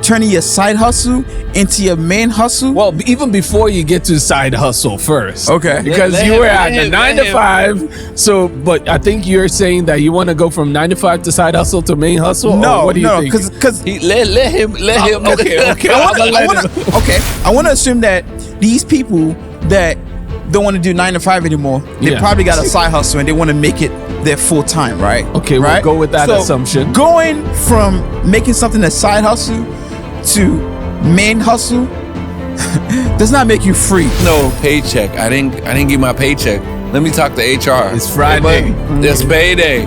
turning your side hustle into your main hustle? Well, even before you get to side hustle first. Okay. Because you were at the 9 to 5. So, but I think you're saying that you want to go from 9 to 5 to side hustle to main hustle? No, what do you think? because Let him. Okay. I want to assume that these people that don't want to do 9 to 5 anymore, they probably got a side hustle and they want to make it their full time, right? Okay, right? we'll go with that assumption. Going from making something a side hustle to main hustle does not make you free. No paycheck. I didn't get my paycheck. Let me talk to HR. It's Friday. It's payday.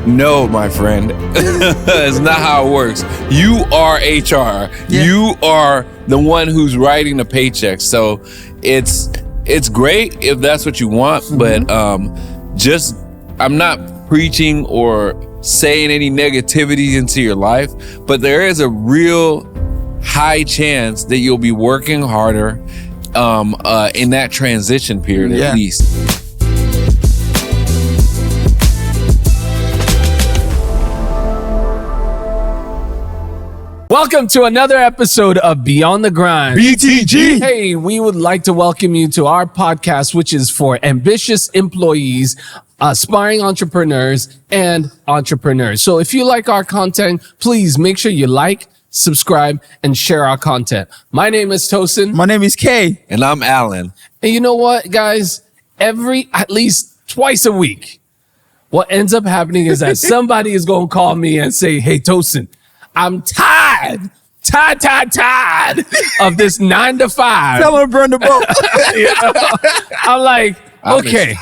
No, my friend. It's not how it works. You are HR. Yeah. You are the one who's writing the paycheck. So it's great if that's what you want, but I'm not preaching or saying any negativity into your life, but there is a real high chance that you'll be working harder in that transition period at least. Welcome to another episode of Beyond the Grind. BTG. Hey, we would like to welcome you to our podcast, which is for ambitious employees, aspiring entrepreneurs, and entrepreneurs. So if you like our content, please make sure you like, subscribe, and share our content. My name is Tosin. My name is Kay. And I'm Alan. And you know what, guys? At least twice a week, what ends up happening is that somebody is going to call me and say, hey, Tosin, I'm tired of this 9 to 5. Tell him to burn the boat. I'm like, okay.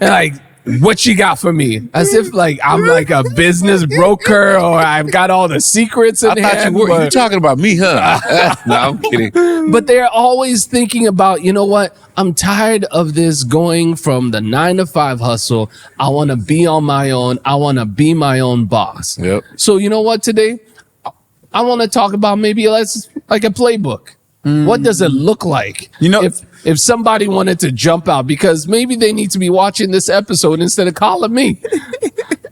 And like, what you got for me? As if like I'm like a business broker or I've got all the secrets in I thought hand. you were. You're talking about me, huh? No, I'm kidding. But they're always thinking about, you know what? I'm tired of this going from the 9 to 5 hustle. I want to be on my own. I want to be my own boss. Yep. So you know what today? I want to talk about maybe like a playbook. What does it look like? You know, if somebody wanted to jump out, because maybe they need to be watching this episode instead of calling me.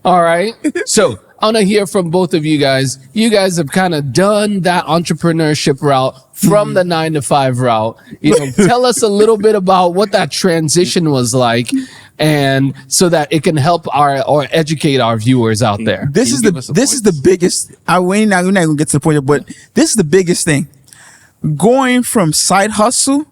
All right. So I want to hear from both of you guys. You guys have kind of done that entrepreneurship route from the 9 to 5 route. You know, tell us a little bit about what that transition was like, and so that it can help or educate our viewers out there. this is the biggest. We're not gonna get to the point yet, but this is the biggest thing. Going from side hustle,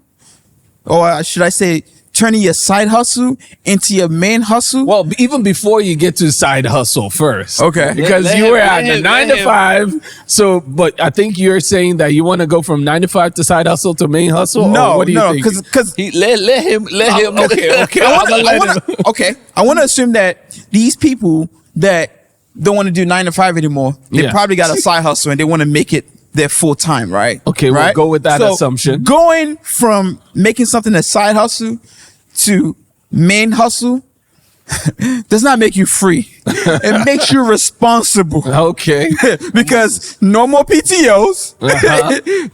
or should I say, turning your side hustle into your main hustle. Well, even before you get to side hustle first. Okay. Because you were at the 9 to 5. So, but I think you're saying that you want to go from 9 to 5 to side hustle to main hustle? No, or what do you think? because Let him. Okay. I want to assume that these people that don't want to do 9 to 5 anymore, they probably got a side hustle and they want to make it their full time, right? Okay, we'll go with that assumption. Going from making something a side hustle to main hustle does not make you free. It makes you responsible. Okay. Because no more PTOs,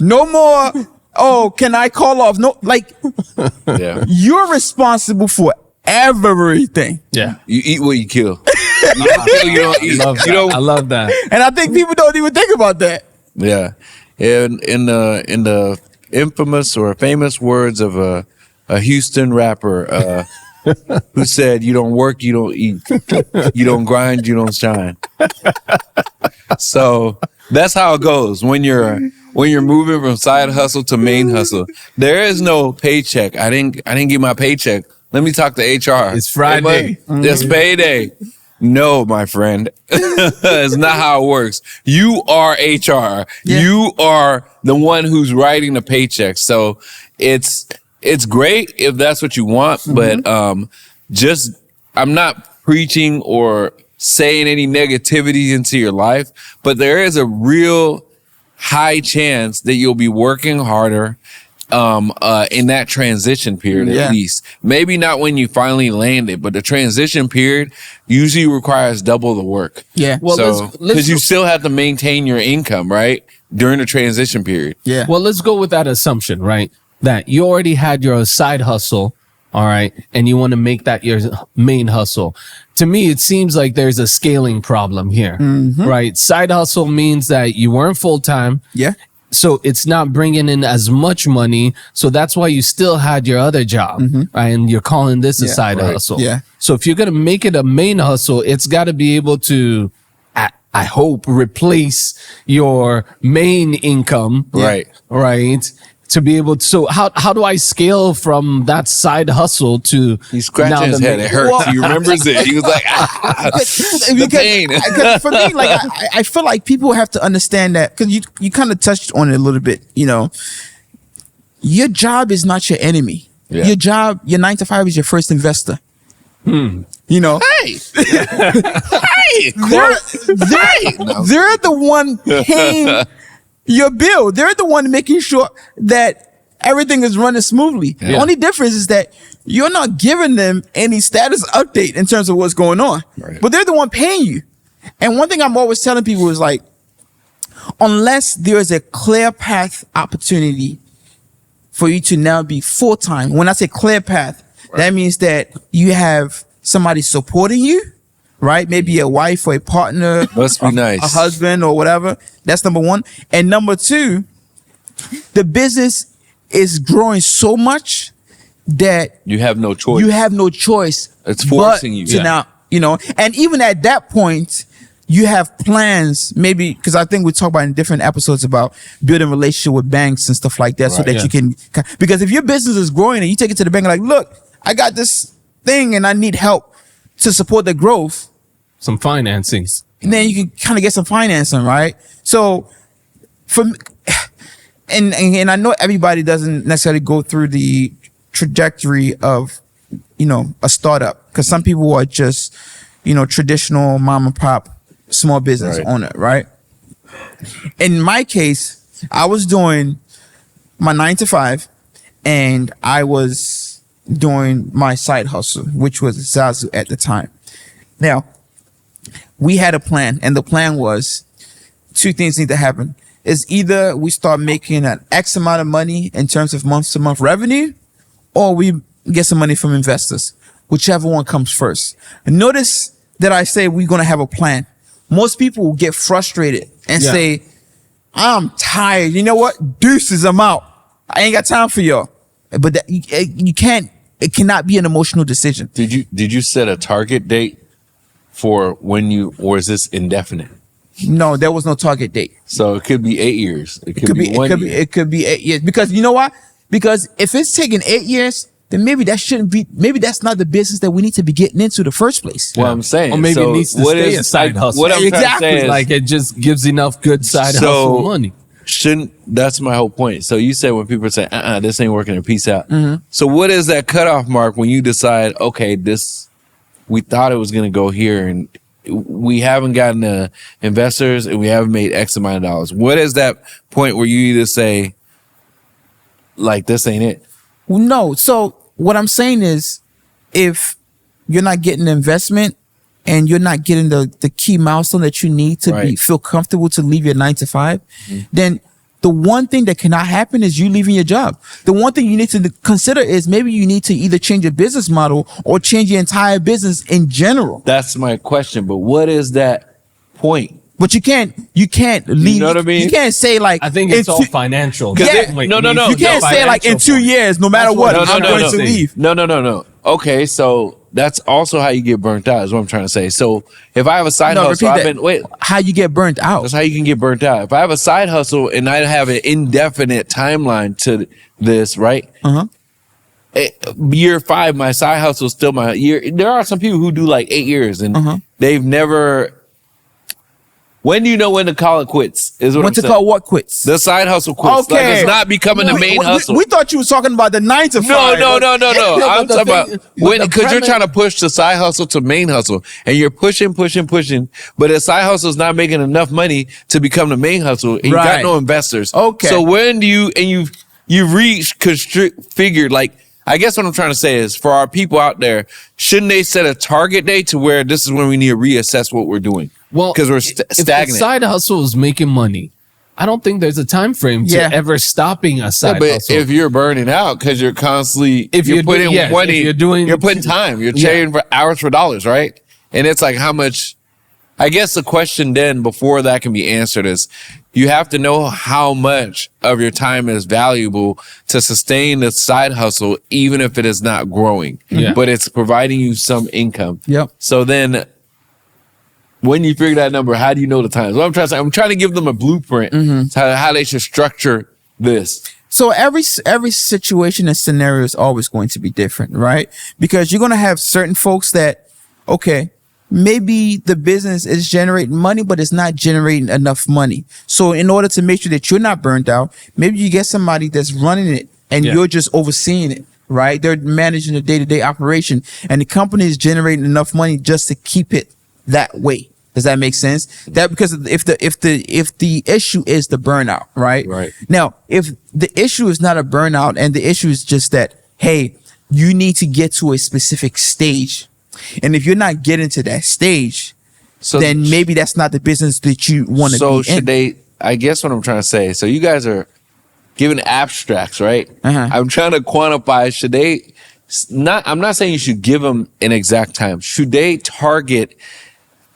no more, oh, can I call off? No, like, you're responsible for everything. Yeah. You eat what you kill. I love that. And I think people don't even think about that. Yeah. In the infamous or famous words of a Houston rapper who said, you don't work, you don't eat. You don't grind, you don't shine. So that's how it goes when you're moving from side hustle to main hustle. There is no paycheck. I didn't get my paycheck. Let me talk to HR. It's Friday. It's payday. No, my friend. It's not how it works. You are HR. Yeah. You are the one who's writing the paycheck. So it's great if that's what you want, but I'm not preaching or saying any negativity into your life, but there is a real high chance that you'll be working harder in that transition period at least. Maybe not when you finally land it, but the transition period usually requires double the work. Yeah. Well, so because you still have to maintain your income, right? During the transition period. Yeah. Well, let's go with that assumption, right? That you already had your side hustle all right, and you want to make that your main hustle. To me, it seems like there's a scaling problem here, right? Side hustle means that you weren't full-time. Yeah. So it's not bringing in as much money. So that's why you still had your other job, right? And you're calling this a side hustle. Yeah. So if you're going to make it a main hustle, it's got to be able to, I hope, replace your main income. Right. Right. To be able to, so how do I scale from that side hustle to He's scratching his head. It hurts. He remembers it. He was like, the pain. Because for me, like I feel like people have to understand that, because you kind of touched on it a little bit. You know, your job is not your enemy. Yeah. Your job, your 9 to 5 is your first investor. You know, Hey, hey, they're the one paying your bill. They're the one making sure that everything is running smoothly. The only difference is that you're not giving them any status update in terms of what's going on, but they're the one paying you. And one thing I'm always telling people is, like, unless there is a clear path opportunity for you to now be full-time. When I say clear path, that means that you have somebody supporting you, right? Maybe a wife or a partner, Must be nice. a husband or whatever. That's number one. And number two, the business is growing so much that you have no choice. you have no choice. It's forcing but you. to Yeah. now, you know, and even at that point, you have plans, maybe, because I think we talk about in different episodes about building relationship with banks and stuff like that, so that you can, because if your business is growing and you take it to the bank, like, look, I got this thing and I need help to support the growth, some financings, and then you can kind of get some financing, right? So and I know everybody doesn't necessarily go through the trajectory of, you know, a startup, because some people are just, you know, traditional mom and pop small business owner, right? In my case, I was doing my 9 to 5 and I was doing my side hustle, which was Zazu at the time. Now, we had a plan, and the plan was two things need to happen. Is either we start making an X amount of money in terms of month-to-month revenue, or we get some money from investors, whichever one comes first. And notice that I say we're going to have a plan. Most people will get frustrated and say, I'm tired. You know what? Deuces, I'm out. I ain't got time for y'all. But that, you can't, it cannot be an emotional decision. Did you set a target date for when you, or is this indefinite? No, there was no target date. So it could be 8 years. It could be 1 year. It could be 8 years. Because you know why? Because if it's taking 8 years, then maybe that shouldn't be, maybe that's not the business that we need to be getting into the first place. Well, I'm saying, or maybe so it needs to what stay is- a side hustle. What I'm trying to Exactly. say is, Like, it just gives enough good side hustle money. That's my whole point. So you said when people say, this ain't working, and peace out. So what is that cutoff mark when you decide, okay, we thought it was going to go here and we haven't gotten the investors and we haven't made X amount of dollars? What is that point where you either say, like, this ain't it? No. So what I'm saying is, if you're not getting the investment and you're not getting the key milestone that you need to feel comfortable to leave your 9 to 5, then the one thing that cannot happen is you leaving your job. The one thing you need to consider is maybe you need to either change your business model or change your entire business in general. That's my question. But what is that point? But you can't leave. You know what I mean? You can't say, like, I think it's all financial. Yeah. No. You can't say, like, in 2 years, no matter what, I'm going to leave. No. Okay, so that's also how you get burnt out, is what I'm trying to say. So if I have a side hustle, How you get burnt out? that's how you can get burnt out. If I have a side hustle and I have an indefinite timeline to this, right? Year 5, my side hustle is still my year. There are some people who do like 8 years and they've never. When do you know when to call it quits? Is what What I'm to saying. call what quits? The side hustle quits. Like, it's not becoming the main hustle. We thought you was talking about the 9 to 5. No. I'm talking about because you're premise- trying to push the side hustle to main hustle, and you're pushing, but the side hustle is not making enough money to become the main hustle, and you got no investors. Okay. So when do you've reached figured, like, I guess what I'm trying to say is, for our people out there, shouldn't they set a target date to where this is when we need to reassess what we're doing? Well, because we're if the stagnant. side hustle is making money, I don't think there's a time frame to ever stopping a side but hustle. if you're burning out because you're constantly, If you're you're putting doing- money, if you're doing- you're putting time, you're trading for hours for dollars, right? And it's like how much. I guess the question then before that can be answered is you have to know how much of your time is valuable to sustain the side hustle, even if it is not growing, but it's providing you some income. Yep. So then when you figure that number, how do you know the times? What I'm trying to say, I'm trying to give them a blueprint to how they should structure this. So every situation and scenario is always going to be different, right? Because you're going to have certain folks that, okay, maybe the business is generating money, but it's not generating enough money. So in order to make sure that you're not burned out, maybe you get somebody that's running it and you're just overseeing it, right? They're managing the day-to-day operation and the company is generating enough money just to keep it that way. Does that make sense? That because if the issue is the burnout, right? Right. Now, if the issue is not a burnout and the issue is just that, hey, you need to get to a specific stage. And if you're not getting to that stage, then maybe that's not the business that you want to be in. So should they, I guess what I'm trying to say, so you guys are giving abstracts, right? I'm trying to quantify, should they I'm not saying you should give them an exact time. Should they target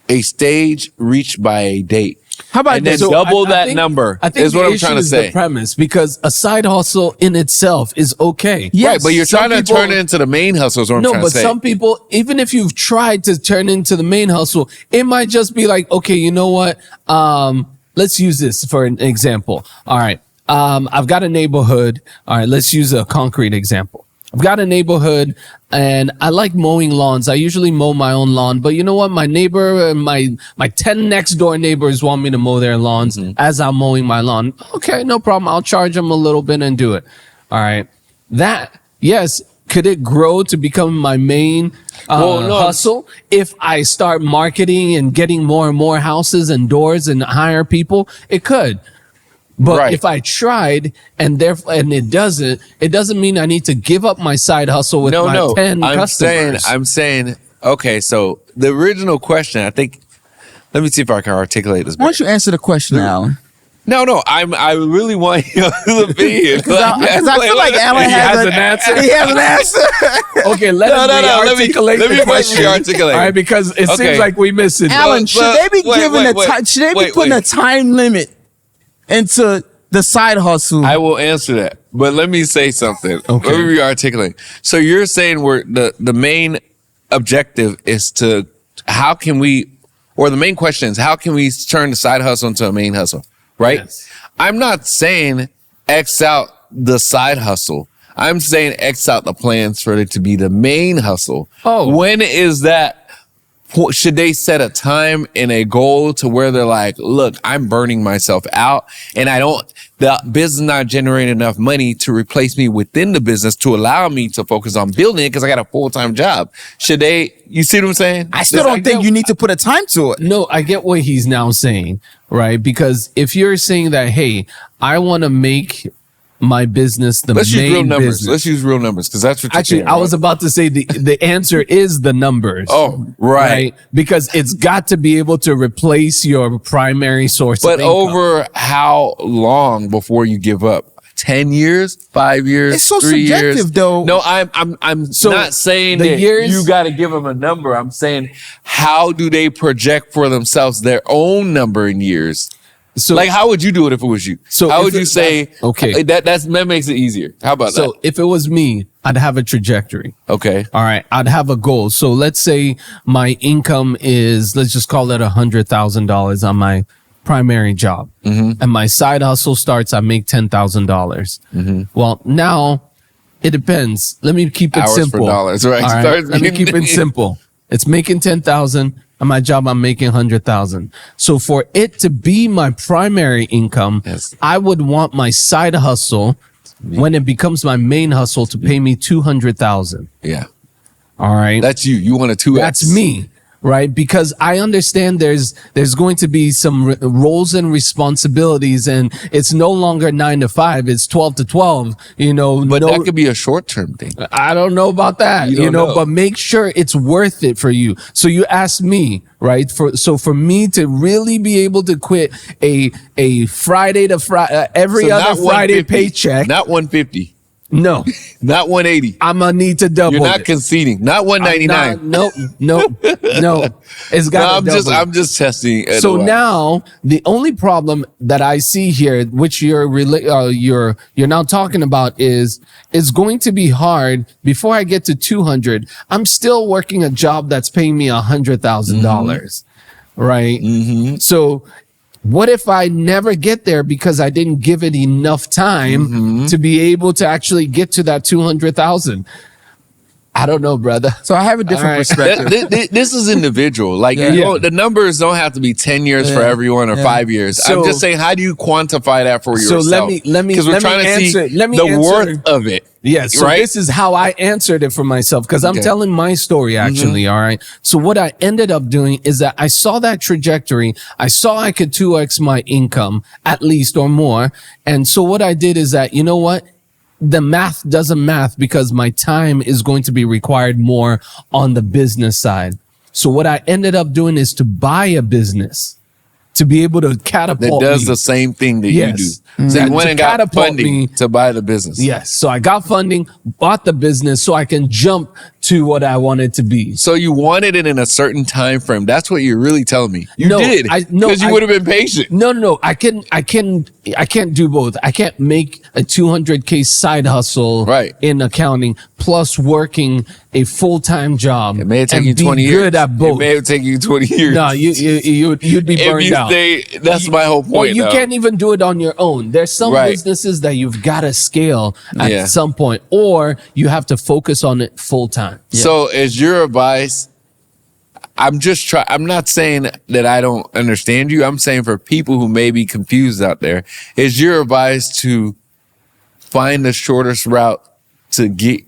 a stage reached by a date? How about and then this? double I that think- number I think is what the I'm trying to issue is say. the premise, because a side hustle in itself is okay. Yes. Right, but you're Some trying to people- turn it into the main hustle is what I'm No, trying but to say. some people, even if you've tried to turn into the main hustle, it might just be like, okay, you know what? Let's use this for an example. All right. I've got a neighborhood. All right. Let's use a concrete example. I've got a neighborhood and I like mowing lawns. I usually mow my own lawn, but you know what? My neighbor and my 10 next door neighbors want me to mow their lawns as I'm mowing my lawn. Okay, no problem. I'll charge them a little bit and do it. All right. Yes. Could it grow to become my main hustle if I start marketing and getting more and more houses and doors and hire people? It could. But if I tried and it doesn't mean I need to give up my side hustle with my 10 customers. I'm saying, okay, so the original question, I think, let me see if I can articulate this Why better. don't you answer the question, Alan? No, I really want your opinion. Because I feel like Alan has an answer. He has an answer. Okay, let me articulate let me the question. articulate. All right, because it seems like we missed it. Alan, should they be giving should they be putting a time limit into the side hustle? I will answer that, but let me say something. Okay. Let me articulate. So you're saying the main objective is to the main question is how can we turn the side hustle into a main hustle, right? Yes. I'm not saying X out the side hustle. I'm saying X out the plans for it to be the main hustle. Oh. When is that? Should they set a time and a goal to where they're like, look, I'm burning myself out and the business not generating enough money to replace me within the business to allow me to focus on building it because I got a full-time job. Should they, you see what I'm saying? I still don't think you need to put a time to it. No, I get what he's now saying, right? Because if you're saying that, hey, I want to make my business the Let's use real main numbers. business. Let's use real numbers because that's what you're Actually, saying, I was about to say the answer is the numbers. Oh, right. Because it's got to be able to replace your primary source But of income. over how long before you give up? 10 years, 5 years, It's so 3 years? subjective, though. No, I'm not saying the that years- you got to give them a number. I'm saying how do they project for themselves their own number in years? So, Like, how would you do it if it was you? So how if would you it- say? okay. that makes it easier. How about that? so if it was me, I'd have a trajectory. Okay, All right. I'd have a goal. So let's say my income is, let's just call it $100,000 on my primary job. Mm-hmm. And my side hustle starts, I make $10,000. Mm-hmm. Well, now it depends. Let me keep it Hours for simple. dollars, right? All Starts Let me getting- keep it simple. It's making 10,000. At my job, I'm making 100,000. So for it to be my primary income, Yes. I would want my side hustle when it becomes my main hustle to pay me 200,000. yeah, All right. that's you. You want a 2X. That's me. right? Because I understand there's going to be some roles and responsibilities, and it's no longer 9 to 5, it's 12 to 12, But that could be a short-term thing. I don't know about that, You don't know. but make sure it's worth it for you. So you asked me, right? For me to really be able to quit a Friday to Friday, every So other not Friday 150, paycheck. Not 150. No, Not 180. I'm gonna need to double. You're not it. conceding. Not 199. No. It's got. I'm just testing. So now the only problem that I see here, which you're now talking about, is it's going to be hard before I get to 200. I'm still working a job that's paying me $100,000, right? Mm-hmm. So what if I never get there because I didn't give it enough time to be able to actually get to that 200,000? I don't know, brother. So I have a different All right. perspective. This is individual. Like the numbers don't have to be 10 years for everyone or 5 years. So- I'm just saying, how do you quantify that for So yourself? let me because we're trying to see the worth of it. Yeah, so right? this is how I answered it for myself, because I'm telling my story actually, all right? So what I ended up doing is that I saw that trajectory. I saw I could 2x my income at least or more. And so what I did is that, you know what? The math doesn't math because my time is going to be required more on the business side. So what I ended up doing is to buy a business to be able to catapult That does me. the same thing that Yes. you do. So That- you went to and got catapult funding me. to buy the business. Yes. So I got funding, bought the business so I can jump to what I wanted to be. So you wanted it in a certain time frame. That's what you're really telling me. You No, did. no, Because you would have been patient. No. I can't do both. I can't make a 200K side hustle Right. in accounting plus working a full-time job. It may have taken and you 20 be years. good at both. It may have taken you 20 years. No, you'd be if burned you out. stay, that's my whole Or point. you though. can't even do it on your own. There's some Right. businesses that you've got to scale at Yeah. some point, or you have to focus on it full time. So as your advice, I'm not saying that I don't understand you. I'm saying for people who may be confused out there, is your advice to find the shortest route to get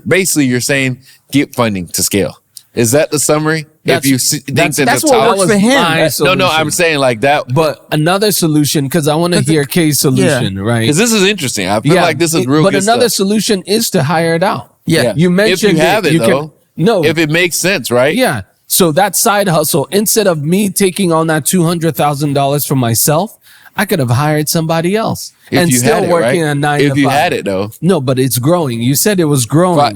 basically you're saying get funding to scale. Is that the summary? That's- if you think that's that the what top- works for him. my No, solution. I'm saying like that. But another solution, because I want to hear Kay's solution, right? Because this is interesting. I feel like this is real But good another stuff. solution is to hire it out. Yeah. You mentioned if you have it, you though. no. If it makes sense, right? Yeah. So that side hustle, instead of me taking on that $200,000 for myself, I could have hired somebody else If and you still had it, working right? a 9 If to you 5. had it though. No, but it's growing. You said it was growing.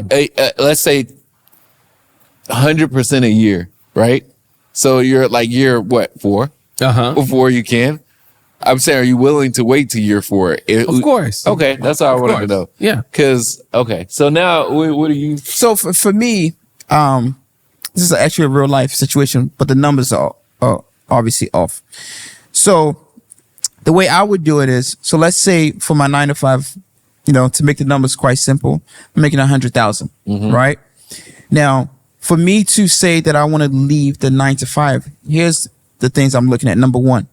Let's say 100% a year, right? So you're at like year what, 4? Before you can. I'm saying, are you willing to wait to year 4? Of course. Okay, that's all I wanted to know. Yeah. Because so now what do you? So for me, this is actually a real life situation, but the numbers are obviously off. So the way I would do it is, so let's say for my 9 to 5, to make the numbers quite simple, I'm making 100,000, right? Now, for me to say that I want to leave the 9 to 5, here's the things I'm looking at. Number one,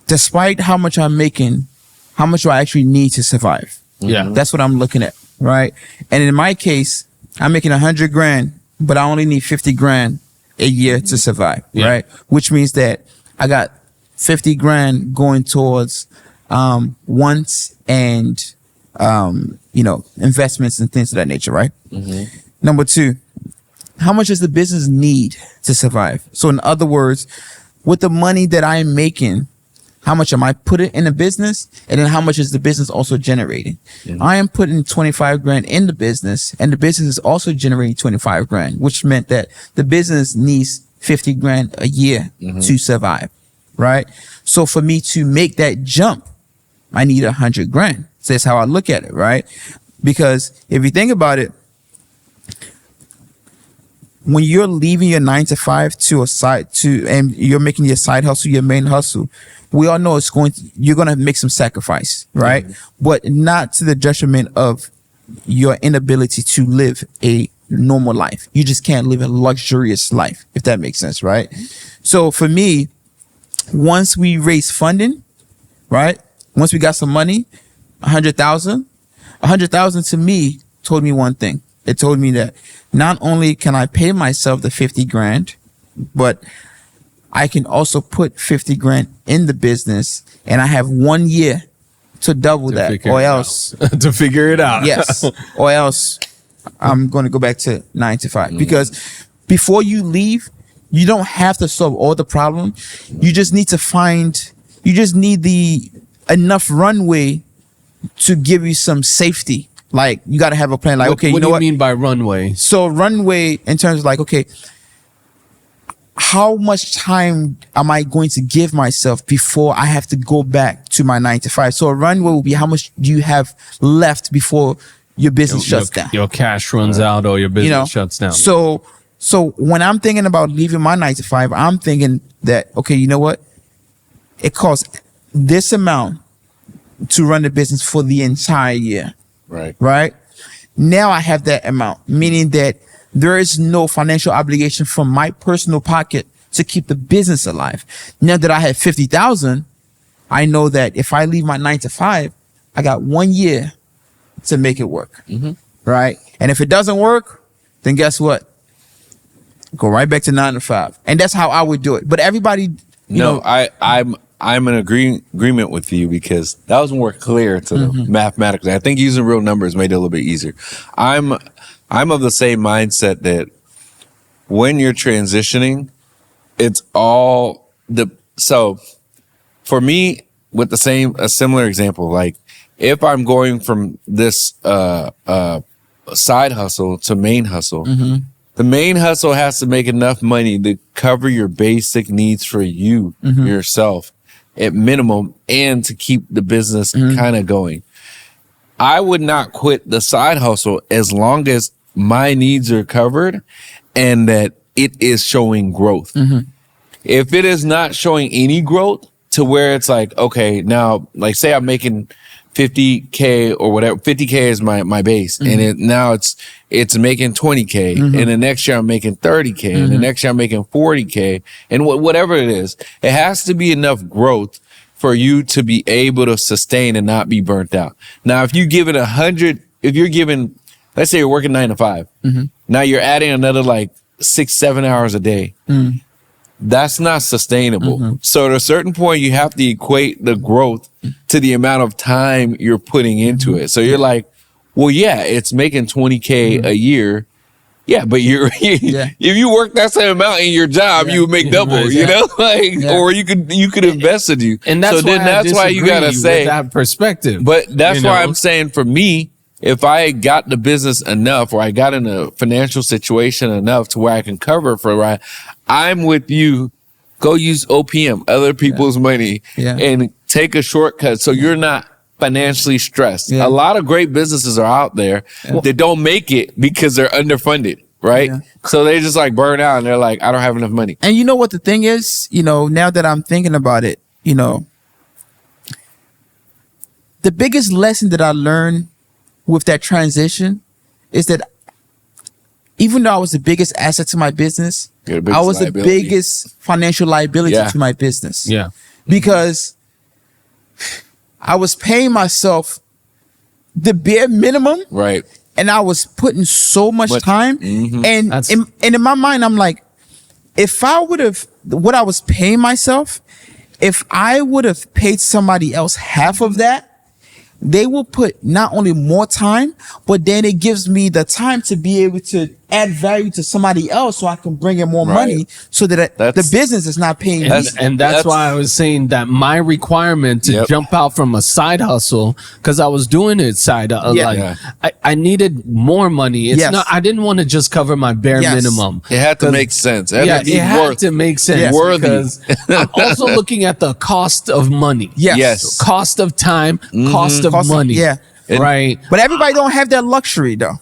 despite how much I'm making, how much do I actually need to survive? Yeah. That's what I'm looking at, right? And in my case, I'm making 100 grand, but I only need 50 grand a year to survive, right? Which means that I got 50 grand going towards wants and investments and things of that nature, right? Number two, how much does the business need to survive? So in other words, with the money that I'm making, how much am I putting in the business? And then how much is the business also generating? I am putting 25 grand in the business, and the business is also generating 25 grand, which meant that the business needs 50 grand a year to survive, right? So for me to make that jump, I need 100 grand. So that's how I look at it, right? Because if you think about it, when you're leaving your 9 to 5 and you're making your side hustle your main hustle, we all know you're going to make some sacrifice, right? But not to the detriment of your inability to live a normal life. You just can't live a luxurious life, if that makes sense, right? So for me, once we raise funding, right? Once we got some money, 100,000 to me told me one thing. It told me that not only can I pay myself the 50 grand, but I can also put 50 grand in the business, and I have 1 year to double that, or else to figure it out. yes, or else I'm going to go back to 9 to 5. Because before you leave, you don't have to solve all the problem. You just need the enough runway to give you some safety. Like, you got to have a plan. Like, okay, what you know do you mean by runway? So runway in terms of like, okay, how much time am I going to give myself before I have to go back to my 9 to 5? So a runway will be how much do you have left before your business shuts down? Your cash runs out, or your business shuts down. So when I'm thinking about leaving my 9 to 5, I'm thinking that, okay, you know what? It costs this amount to run the business for the entire year. Right? Now I have that amount, meaning that there is no financial obligation from my personal pocket to keep the business alive. Now that I have 50,000, I know that if I leave my 9 to 5, I got 1 year to make it work. Right? And if it doesn't work, then guess what? Go right back to 9 to 5. And that's how I would do it. But everybody, you know, I'm in agreement with you, because that was more clear to the mathematically. I think using real numbers made it a little bit easier. I'm of the same mindset that when you're transitioning, it's all so for me, with a similar example, like if I'm going from this side hustle to main hustle, the main hustle has to make enough money to cover your basic needs for you, yourself, at minimum, and to keep the business kind of going. I would not quit the side hustle as long as my needs are covered and that it is showing growth. If it is not showing any growth to where it's like, okay, now, like say I'm making 50K or whatever, 50K is my base, and now it's making 20K, and the next year I'm making 30K, and the next year I'm making 40K, and whatever it is, it has to be enough growth for you to be able to sustain and not be burnt out. Now, if you give it 100, if you're giving, let's say you're working 9 to 5, now you're adding another like 6-7 hours a day. That's not sustainable. So at a certain point, you have to equate the growth to the amount of time you're putting into it. So you're like, well, yeah, it's making 20K a year. Yeah, but if you work that same amount in your job, you would make double, you know, like, or you could invest in you. And that's why you gotta say that perspective. But that's why I'm saying, for me, if I got the business enough, or I got in a financial situation enough to where I can cover for a ride, I'm with you. Go use OPM, other people's money, and take a shortcut so you're not financially stressed. A lot of great businesses are out there that don't make it because they're underfunded, right? So they just like burn out and they're like, I don't have enough money. And you know what the thing is? You know, now that I'm thinking about it, you know, the biggest lesson that I learned with that transition is that even though I was the biggest asset to my business, I was the biggest financial liability to my business. Because I was paying myself the bare minimum. Right. And I was putting so much time. And in my mind, I'm like, if I would have, what I was paying myself, if I would have paid somebody else half of that, they will put not only more time, but then it gives me the time to be able to add value to somebody else so I can bring in more money so that the business is not paying me. And that's why I was saying that my requirement to jump out from a side hustle, because I was doing it I needed more money. It's not, I didn't want to just cover my bare minimum. It had to make sense. It had to make sense. Because I'm also looking at the cost of money. Cost of time, cost of money. Right. But everybody don't have that luxury though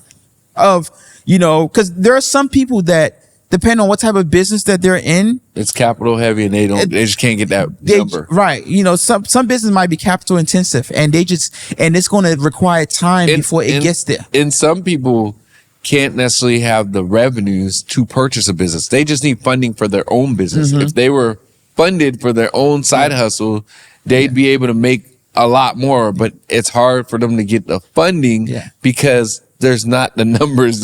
of, you know, because there are some people that depend on what type of business that they're in. It's capital heavy and they just can't get that number. Right. You know, some business might be capital intensive and it's going to require time before it gets there. And some people can't necessarily have the revenues to purchase a business. They just need funding for their own business. If they were funded for their own side hustle, they'd be able to make a lot more, but it's hard for them to get the funding because there's not the numbers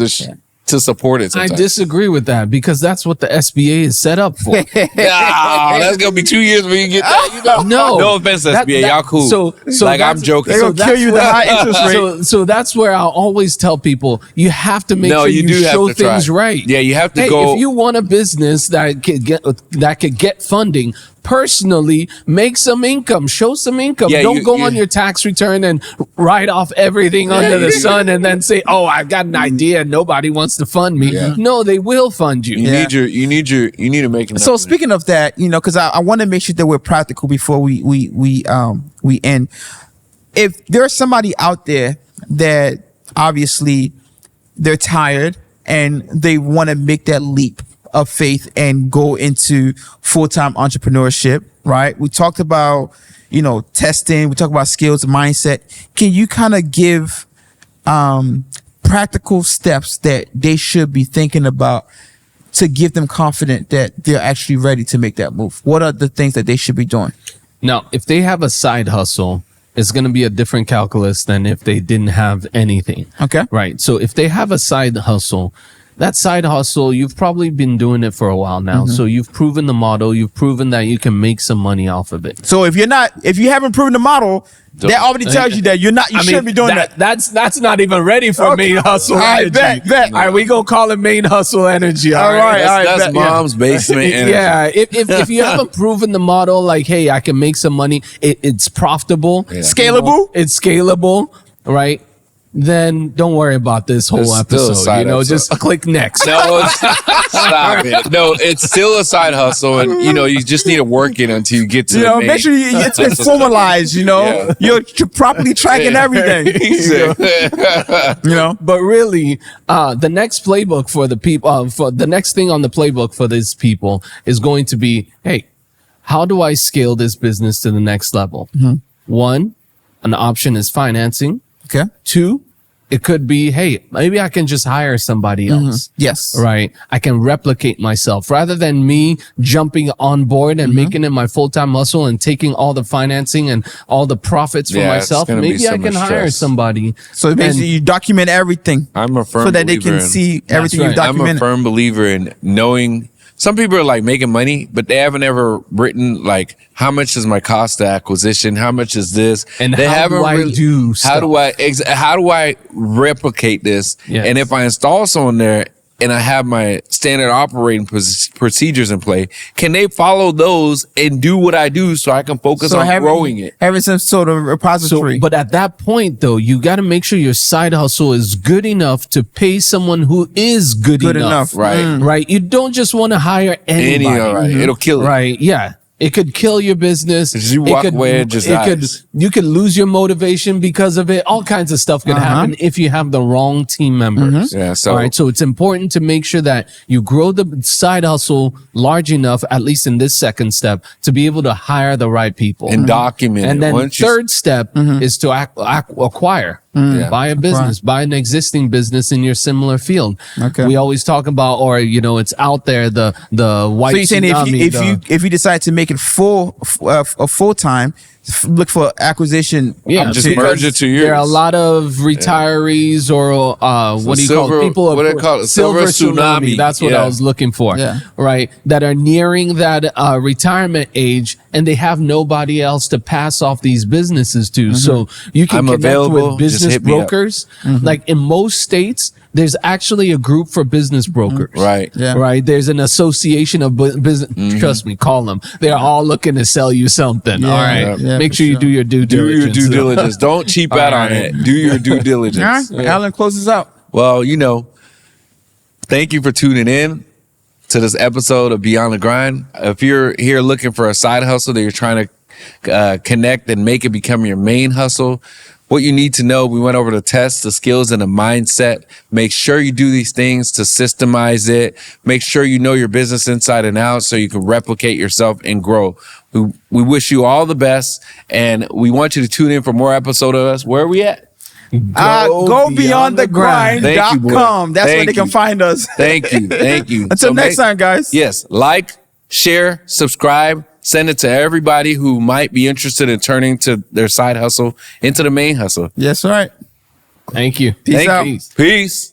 to support it I sometimes. disagree with that because that's what the SBA is set up for. That's gonna be 2 years when you get that. You know? No. No offense, SBA. Y'all cool. So like, I'm that's- joking. They're going to kill you with the high interest rate. So that's where I'll always tell people you have to make No, sure you you do have show to try. things right. Yeah, you have to Hey, go- if you want a business that could get funding, personally make some income, show some income. Yeah, Don't go on your tax return and write off everything under the sun and then say, "Oh, I've got an idea and nobody wants to fund me." Yeah. No, they will fund you. You need to make enough So money. speaking of that, because I want to make sure that we're practical before we end. If there's somebody out there that obviously they're tired and they want to make that leap of faith and go into full-time entrepreneurship, right? We talked about, testing. We talked about skills, mindset. Can you kind of give practical steps that they should be thinking about to give them confident that they're actually ready to make that move? What are the things that they should be doing? Now, if they have a side hustle, it's going to be a different calculus than if they didn't have anything. Okay. Right. So if they have a side hustle, that side hustle, you've probably been doing it for a while now. So you've proven the model. You've proven that you can make some money off of it. So if you haven't proven the model, that already tells you that you shouldn't be doing that. That's not even ready for main hustle All right, energy. bet. All right, we gonna call it main hustle energy. All right. That's bet, mom's basement energy. Yeah, if you haven't proven the model, like, hey, I can make some money, it's profitable, Scalable? it's scalable, right? Then don't worry about this whole It's still a episode. side hustle. Just click next. No, stop it. No, it's still a side hustle, and you just need to work it until you get to the main. Make sure it's formalized. Yeah. You're properly tracking everything. But really, the next playbook for the people, for the next thing on the playbook for these people is going to be, hey, how do I scale this business to the next level? One, an option is financing. Okay. Two, it could be, hey, maybe I can just hire somebody else. Yes. Right. I can replicate myself rather than me jumping on board and making it my full-time hustle and taking all the financing and all the profits for Yeah, it's myself. gonna be Maybe so I can much hire stress. somebody. So basically, you document everything I'm a firm so that they believer can in- see everything right. you I'm a documented. firm believer in knowing. Some people are like making money, but they haven't ever written like how much is my cost of acquisition, how much is this, And they how haven't do I really, do how do I replicate this? Yes. And if I install someone there and I have my standard operating procedures in play, can they follow those and do what I do so I can focus on growing it? Having some sort of repository. But at that point, though, you got to make sure your side hustle is good enough to pay someone who is good enough. Right. Right. You don't just want to hire anybody. Right. It'll kill it. Right. Yeah. It could kill your business. Just you It walk could- away and just dies. you could lose your motivation because of it. All kinds of stuff could happen if you have the wrong team members. Yeah, so- all right. So it's important to make sure that you grow the side hustle large enough, at least in this second step, to be able to hire the right people And document And it. then Once you- third step is to acquire. Yeah. Buy a business, buy an existing business in your similar field. Okay. We always talk about, or it's out there, the white So you're saying tsunami, if you decide to make it full time, look for acquisition. yeah, just because merge it to yours. There are a lot of retirees or what do you call silver- it? People? what do they call it? Silver tsunami. That's what Yeah. I was looking for. Yeah. Right. That are nearing that retirement age, and they have nobody else to pass off these businesses to. So you can I'm connect available. with Just business hit me up. brokers. Like in most states, there's actually a group for business brokers. Right. Yeah. Right. There's an association of business. Trust me, call them. They're all looking to sell you something. Yeah, All right. yeah, Make for sure you sure. do your due Do diligence. your due diligence. Don't cheap out on right. it. Do your due diligence. All right. Alan closes out. Well, thank you for tuning in to this episode of Beyond the Grind. If you're here looking for a side hustle that you're trying to connect and make it become your main hustle, what you need to know, we went over the tests, the skills, and the mindset. Make sure you do these things to systemize it. Make sure you know your business inside and out so you can replicate yourself and grow. We wish you all the best, and we want you to tune in for more episodes of us. Where are we at? Go beyond the Thank you, boy. grind.com. That's where Thank they can you. find us. Thank you. Thank you. Until So next time, guys. Yes. Like, share, subscribe, send it to everybody who might be interested in turning to their side hustle into the main hustle. Yes, right. Thank you. Peace Thank out. you. Peace.